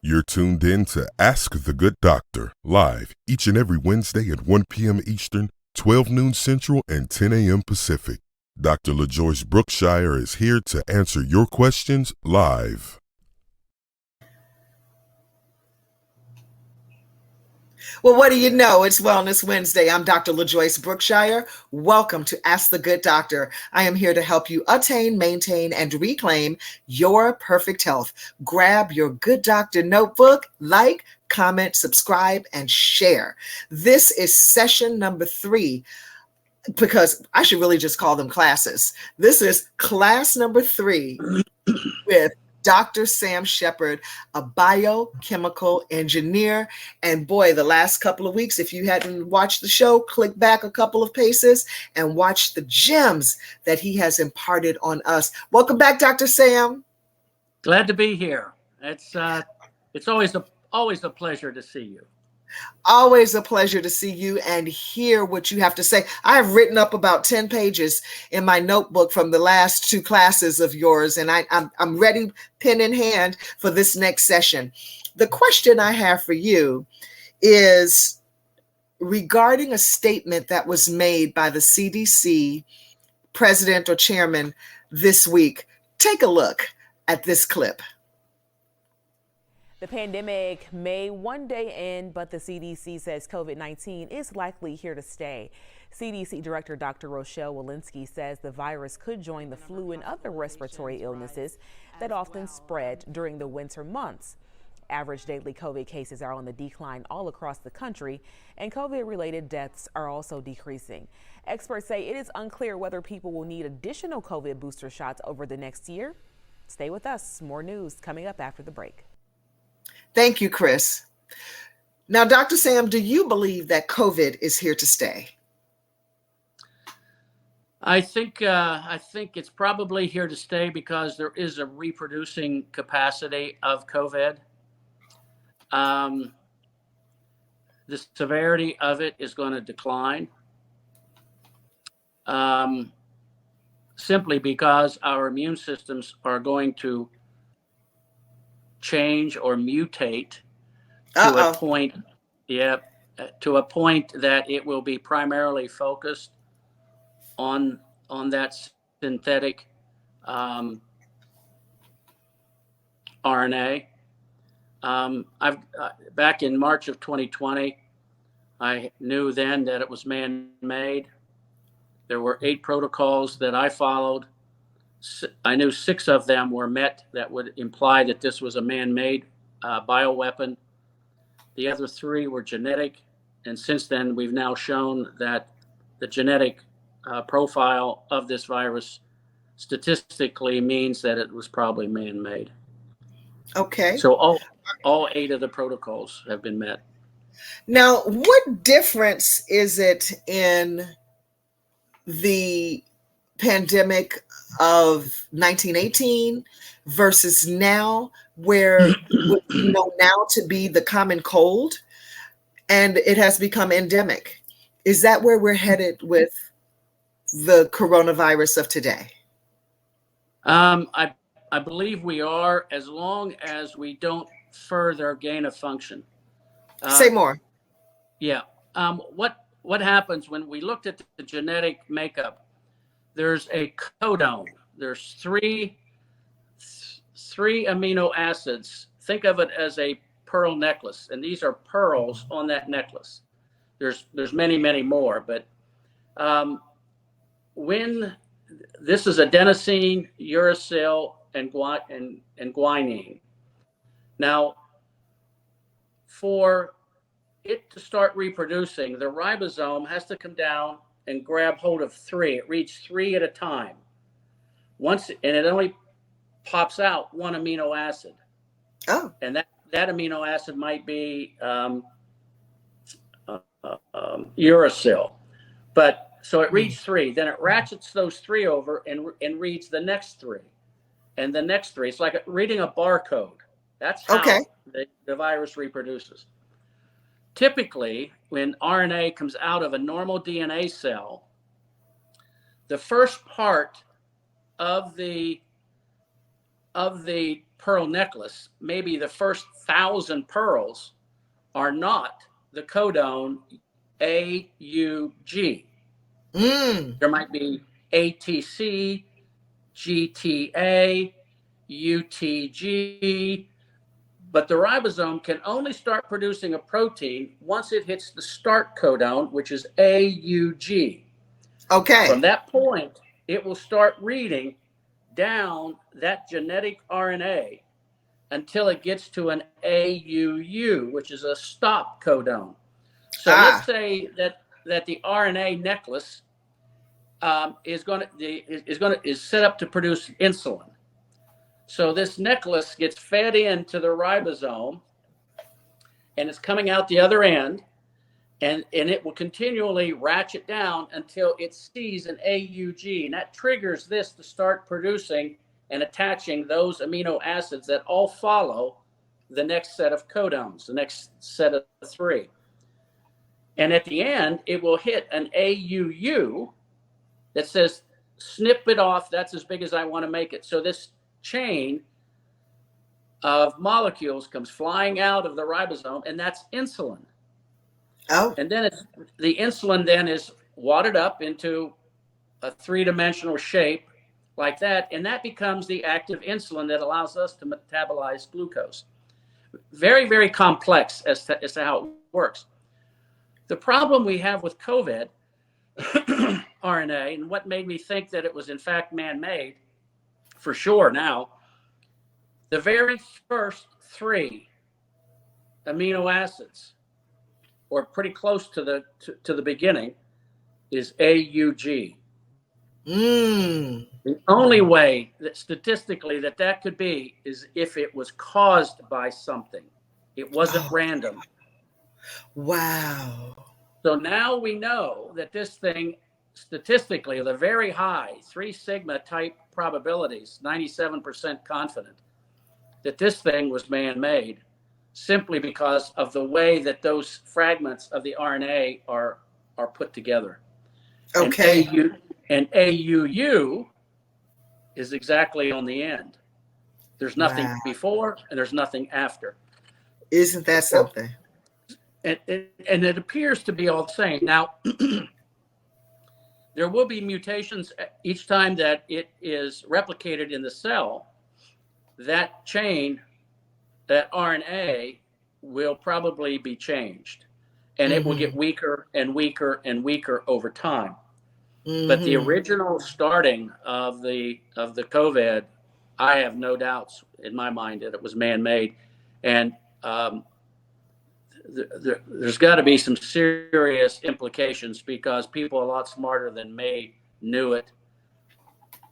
You're tuned in to Ask the Good Doctor, live each and every Wednesday at 1 p.m. Eastern, 12 noon Central, and 10 a.m. Pacific. Dr. DrBrookshire is here to answer your questions live. Well, what do you know? It's Wellness Wednesday. I'm Dr. Brookshire. Welcome to Ask the Good Doctor. I am here to help you attain, maintain, and reclaim your perfect health. Grab your Good Doctor notebook, like, comment, subscribe, and share. This is session number 3, because I should really just call them classes. This is class number 3 with Dr. Sam Shepard, a biochemical engineer. And boy, the last couple of weeks, if you hadn't watched the show, click back a couple of paces and watch the gems that he has imparted on us. Welcome back, Dr. Sam. Glad to be here. It's always a pleasure to see you. Always a pleasure to see you and hear what you have to say. I have written up about 10 pages in my notebook from the last 2 classes of yours, and I'm ready, pen in hand, for this next session. The question I have for you is regarding a statement that was made by the CDC president or chairman this week. Take a look at this clip. The pandemic may one day end, but the CDC says COVID-19 is likely here to stay. CDC Director Dr. Rochelle Walensky says the virus could join the flu and other respiratory illnesses that often spread during the winter months. Average daily COVID cases are on the decline all across the country, and COVID-related deaths are also decreasing. Experts say it is unclear whether people will need additional COVID booster shots over the next year. Stay with us. More news coming up after the break. Thank you, Chris. Now, Dr. Sam, do you believe that COVID is here to stay? I think it's probably here to stay because there is a reproducing capacity of COVID. The severity of it is going to decline, simply because our immune systems are going to change or mutate to a point, to a point that it will be primarily focused on that synthetic RNA. Back in March of 2020, I knew then that it was man-made. There were 8 protocols that I followed. I knew 6 of them were met that would imply that this was a man-made bioweapon. The other 3 were genetic, and since then we've now shown that the genetic profile of this virus statistically means that it was probably man-made. Okay. So all 8 of the protocols have been met. Now, what difference is it in the pandemic of 1918 versus now, where what we know now to be the common cold, and it has become endemic? Is that where we're headed with the coronavirus of today? I believe we are, as long as we don't further gain of function. Say more. Yeah. What happens when we looked at the genetic makeup? There's a codone. There's three amino acids. Think of it as a pearl necklace, and these are pearls on that necklace. There's many, many more, but when this is adenosine, uracil, and guanine. Now, for it to start reproducing, the ribosome has to come down and grab hold of 3. It reads 3 at a time. And it only pops out 1 amino acid. Oh. And that amino acid might be uracil. But so it reads 3, then it ratchets those 3 over and reads the next 3 and the next 3. It's like reading a barcode. That's how the virus reproduces. Typically, when RNA comes out of a normal DNA cell, the first part of the pearl necklace, maybe the first 1,000 pearls are not the codon AUG. There might be ATC, GTA, UTG, but the ribosome can only start producing a protein once it hits the start codon, which is AUG. Okay. From that point, it will start reading down that genetic RNA until it gets to an AUU, which is a stop codon. So let's say that the RNA necklace is set up to produce insulin. So this necklace gets fed into the ribosome, and it's coming out the other end, and it will continually ratchet down until it sees an AUG, and that triggers this to start producing and attaching those amino acids that all follow the next set of codons, the next set of 3. And at the end, it will hit an AUU that says, snip it off, that's as big as I want to make it. So this chain of molecules comes flying out of the ribosome, and that's insulin. Oh. And then the insulin then is wadded up into a 3-dimensional shape like that, and that becomes the active insulin that allows us to metabolize glucose. Very, very complex as to how it works. The problem we have with COVID RNA, and what made me think that it was in fact man-made, for sure now, the very first 3 amino acids, or pretty close to the beginning, is AUG. The only way that statistically that could be is if it was caused by something. It wasn't random. Wow. So now we know that this thing, statistically, the very high 3 sigma type probabilities, 97% confident, that this thing was man-made simply because of the way that those fragments of the RNA are put together. Okay. And AUU is exactly on the end. There's nothing before and there's nothing after. Isn't that something? And it appears to be all the same. Now, there will be mutations each time that it is replicated in the cell. That chain, that RNA, will probably be changed, and it will get weaker and weaker and weaker over time. But the original starting of the COVID, I have no doubts in my mind that it was man-made, and there's got to be some serious implications because people a lot smarter than me knew it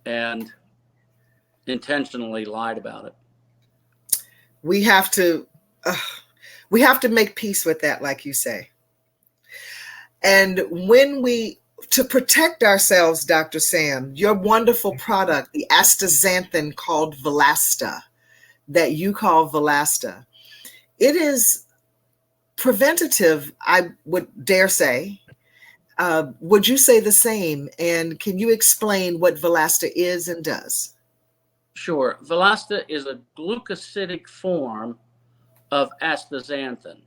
and intentionally lied about it. We have to make peace with that, like you say. And to protect ourselves, Dr. Sam, your wonderful product, the astaxanthin called ValAsta, that you call ValAsta, it is preventative, I would dare say. Would you say the same? And can you explain what ValAsta is and does? Sure. ValAsta is a glucosidic form of astaxanthin.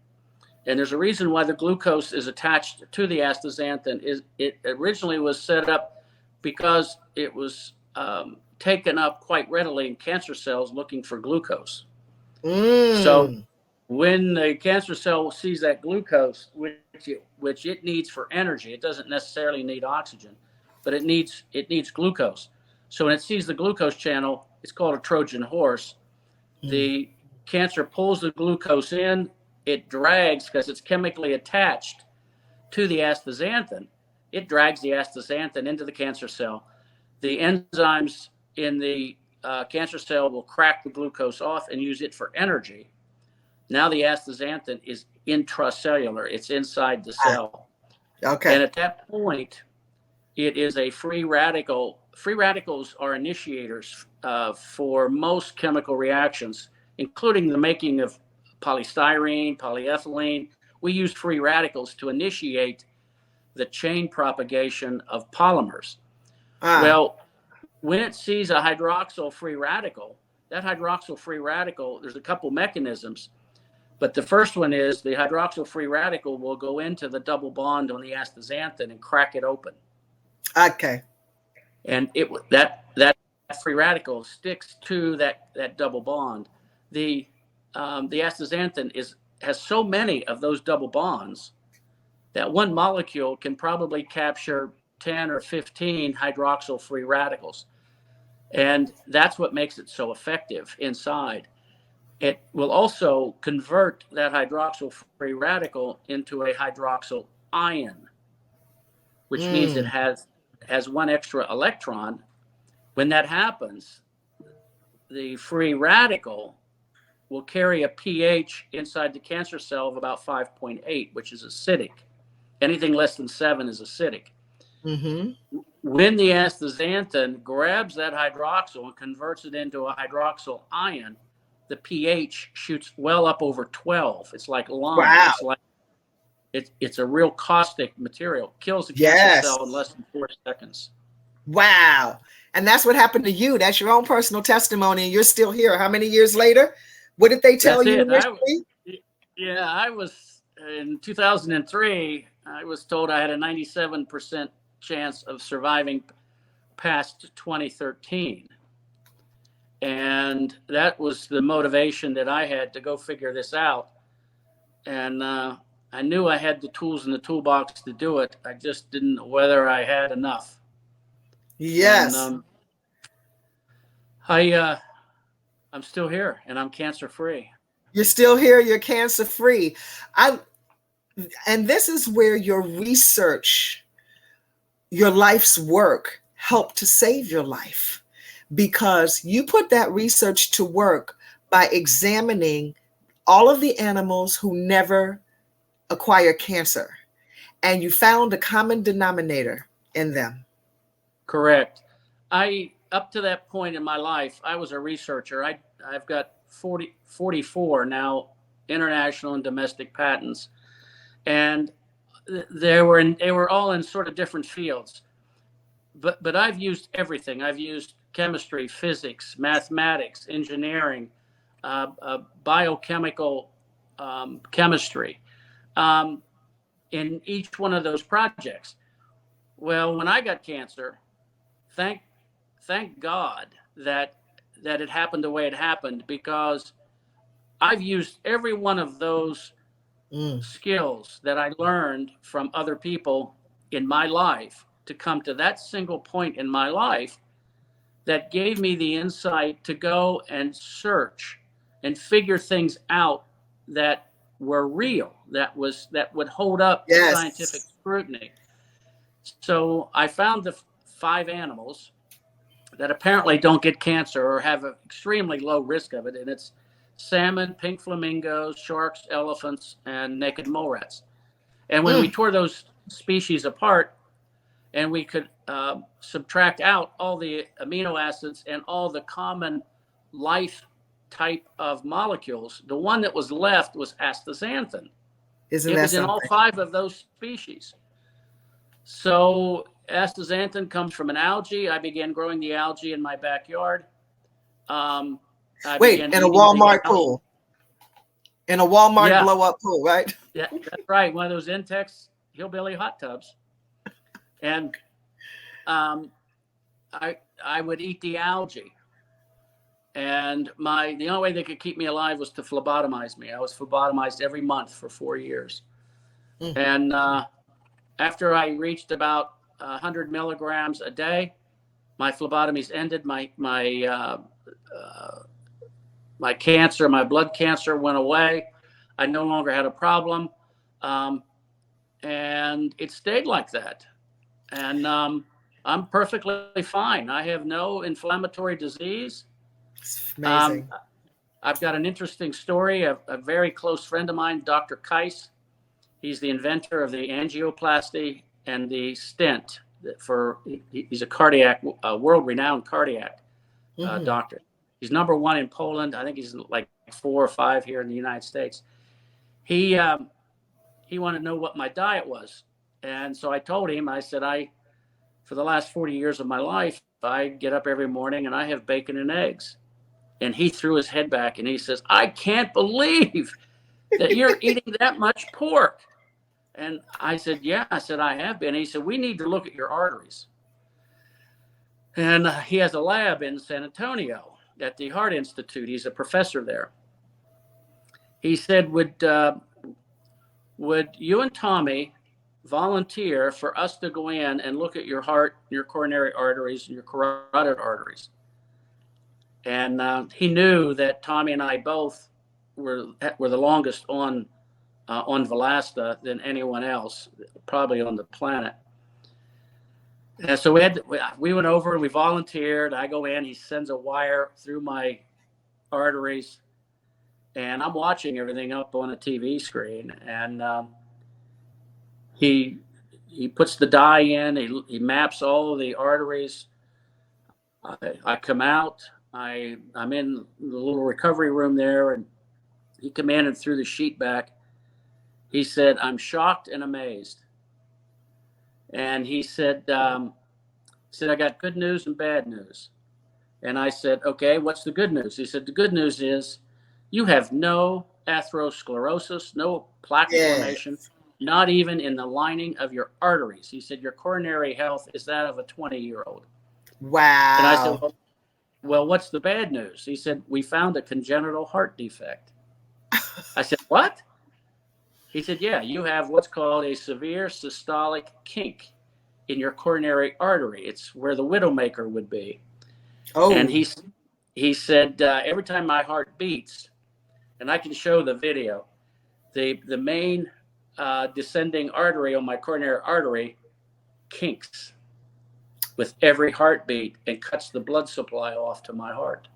And there's a reason why the glucose is attached to the astaxanthin. It originally was set up because it was taken up quite readily in cancer cells looking for glucose. So when the cancer cell sees that glucose, which it needs for energy, it doesn't necessarily need oxygen, but it needs glucose. So when it sees the glucose channel, it's called a Trojan horse. The cancer pulls the glucose in, it drags, because it's chemically attached to the astaxanthin, it drags the astaxanthin into the cancer cell. The enzymes in the cancer cell will crack the glucose off and use it for energy. Now the astaxanthin is intracellular, it's inside the cell. Okay. And at that point, it is a free radical. Free radicals are initiators for most chemical reactions, including the making of polystyrene, polyethylene. We use free radicals to initiate the chain propagation of polymers. Well, when it sees a hydroxyl free radical, that hydroxyl free radical, there's a couple mechanisms, but the first one is the hydroxyl free radical will go into the double bond on the astaxanthin and crack it open. Okay. And that free radical sticks to that double bond. The astaxanthin has so many of those double bonds that one molecule can probably capture 10 or 15 hydroxyl free radicals. And that's what makes it so effective inside. It will also convert that hydroxyl free radical into a hydroxyl ion, which means it has one extra electron. When that happens, the free radical will carry a pH inside the cancer cell of about 5.8, which is acidic. Anything less than 7 is acidic. Mm-hmm. When the astaxanthin grabs that hydroxyl and converts it into a hydroxyl ion, the pH shoots well up over 12. It's like lime. Wow. It's a real caustic material. Kills the cancer cell in less than 4 seconds. Wow. And that's what happened to you. That's your own personal testimony. And you're still here. How many years later? What did they tell you initially? I was in 2003. I was told I had a 97% chance of surviving past 2013. And that was the motivation that I had to go figure this out. And I knew I had the tools in the toolbox to do it. I just didn't know whether I had enough. Yes. And, I'm still here and I'm cancer free. You're still here. You're cancer free. And this is where your research, your life's work helped to save your life, because you put that research to work by examining all of the animals who never acquire cancer, and you found a common denominator in them. Correct. Up to that point in my life, I was a researcher. I've got 44 now international and domestic patents, and they were all in sort of different fields. But I've used everything. I've used chemistry, physics, mathematics, engineering, biochemical chemistry in each one of those projects. Well, when I got cancer, thank God that it happened the way it happened, because I've used every one of those skills that I learned from other people in my life to come to that single point in my life that gave me the insight to go and search and figure things out that were real, that would hold up scientific scrutiny. So I found the 5 animals that apparently don't get cancer or have an extremely low risk of it, and it's salmon, pink flamingos, sharks, elephants, and naked mole rats. And when we tore those species apart, and we could subtract out all the amino acids and all the common life type of molecules, the one that was left was astaxanthin. It was in all 5 of those species. So astaxanthin comes from an algae. I began growing the algae in my backyard. In a Walmart pool. In a Walmart blow-up pool, right? Yeah, that's right. One of those Intex hillbilly hot tubs. And I would eat the algae. And the only way they could keep me alive was to phlebotomize me. I was phlebotomized every month for 4 years. Mm-hmm. And after I reached about 100 milligrams a day, my phlebotomies ended. My cancer, my blood cancer went away. I no longer had a problem. And it stayed like that. And I'm perfectly fine. I have no inflammatory disease. Amazing. I've got an interesting story. A very close friend of mine, Dr. Keiss, he's the inventor of the angioplasty and the stent. He's a cardiac, world-renowned cardiac doctor. He's number 1 in Poland. I think he's like 4 or 5 here in the United States. He wanted to know what my diet was. And so I told him, I said, for the last 40 years of my life, I get up every morning and I have bacon and eggs. And he threw his head back and he says, I can't believe that you're eating that much pork. And I said, yeah. I said, I have been. And he said, we need to look at your arteries. And he has a lab in San Antonio at the Heart Institute. He's a professor there. He said, would you and Tommy volunteer for us to go in and look at your heart, your coronary arteries, and your carotid arteries? And he knew that Tommy and I both were the longest on ValAsta than anyone else, probably on the planet. And so we went over and we volunteered. I go in, he sends a wire through my arteries, and I'm watching everything up on a TV screen. And he puts the dye in, he maps all of the arteries. I come out, I'm in the little recovery room there, and he came in and threw the sheet back. He said, I'm shocked and amazed. And he said, I got good news and bad news. And I said, okay, what's the good news? He said, the good news is you have no atherosclerosis, no plaque formation, not even in the lining of your arteries. He said, your coronary health is that of a 20-year-old. Wow. And I said, well, what's the bad news? He said, we found a congenital heart defect. I said, what? He said, yeah, you have what's called a severe systolic kink in your coronary artery. It's where the widowmaker would be. Oh. And he said, every time my heart beats, and I can show the video, the main descending artery on my coronary artery kinks with every heartbeat and cuts the blood supply off to my heart.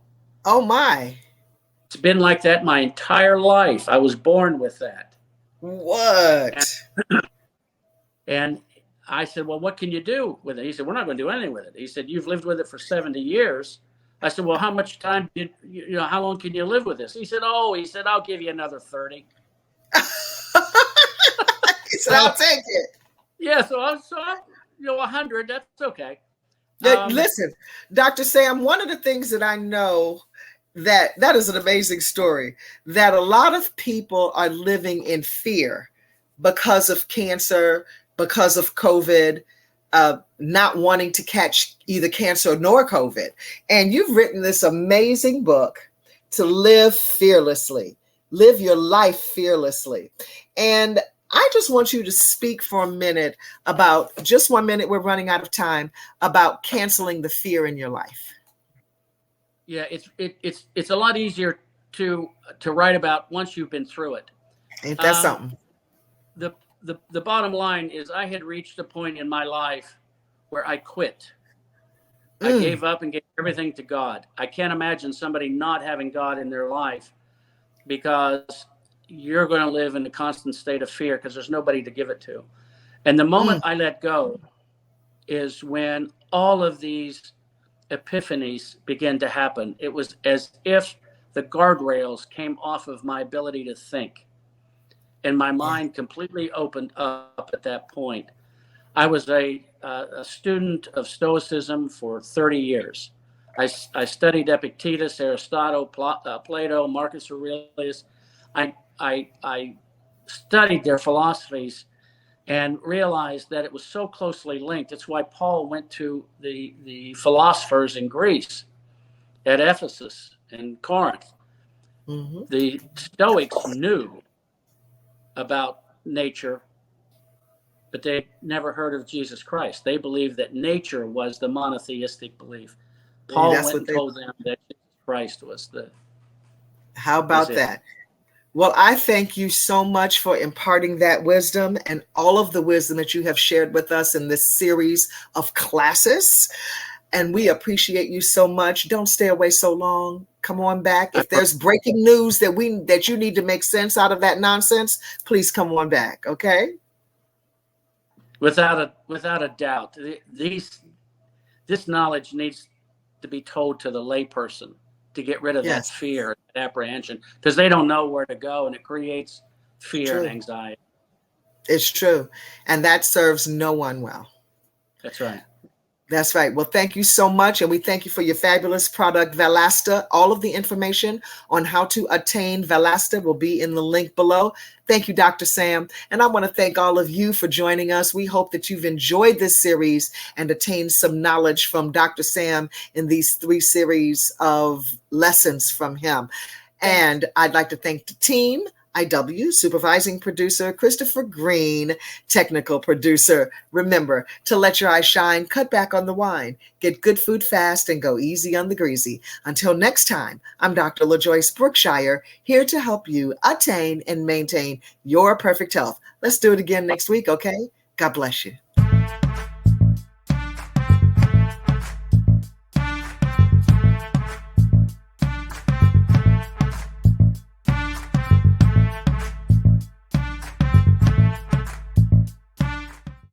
Oh, my. It's been like that my entire life. I was born with that. What? And I said, well, what can you do with it? He said, we're not going to do anything with it. He said, you've lived with it for 70 years. I said, well, how much time how long can you live with this? He said, I'll give you another 30. He said, I'll take it. Yeah, so I'm 100, that's okay. Listen, Dr. Sam, one of the things that I know that is an amazing story, that a lot of people are living in fear because of cancer, because of COVID, not wanting to catch either cancer nor COVID. And you've written this amazing book, To Live Fearlessly, Live Your Life Fearlessly. And I just want you to speak for a minute about, just 1 minute, we're running out of time, about canceling the fear in your life. Yeah, it's a lot easier to write about once you've been through it. Ain't that something? The bottom line is I had reached a point in my life where I quit. I gave up and gave everything to God. I can't imagine somebody not having God in their life, because you're going to live in a constant state of fear because there's nobody to give it to. And the moment I let go is when all of these epiphanies begin to happen. It was as if the guardrails came off of my ability to think, and my mind completely opened up at that point. I was a student of Stoicism for 30 years. I studied Epictetus, Aristotle, Plato, Marcus Aurelius. I studied their philosophies and realized that it was so closely linked. It's why Paul went to the philosophers in Greece, at Ephesus and Corinth. Mm-hmm. The Stoics knew about nature, but they never heard of Jesus Christ. They believed that nature was the monotheistic belief. Paul went and told them that Jesus Christ was the... How about that? Well, I thank you so much for imparting that wisdom and all of the wisdom that you have shared with us in this series of classes. And we appreciate you so much. Don't stay away so long. Come on back. If there's breaking news that you need to make sense out of that nonsense, please come on back. Okay? Without a doubt, this knowledge needs to be told to the layperson to get rid of that fear, that apprehension, because they don't know where to go, and it creates fear and anxiety. It's true. And that serves no one well. That's right. That's right. Well, thank you so much. And we thank you for your fabulous product, ValAsta. All of the information on how to attain ValAsta will be in the link below. Thank you, Dr. Sam. And I want to thank all of you for joining us. We hope that you've enjoyed this series and attained some knowledge from Dr. Sam in these 3 series of lessons from him. And I'd like to thank the team. IW, supervising producer, Christopher Green, technical producer. Remember to let your eyes shine, cut back on the wine, get good food fast, and go easy on the greasy. Until next time, I'm Dr. LaJoyce Brookshire, here to help you attain and maintain your perfect health. Let's do it again next week, okay? God bless you.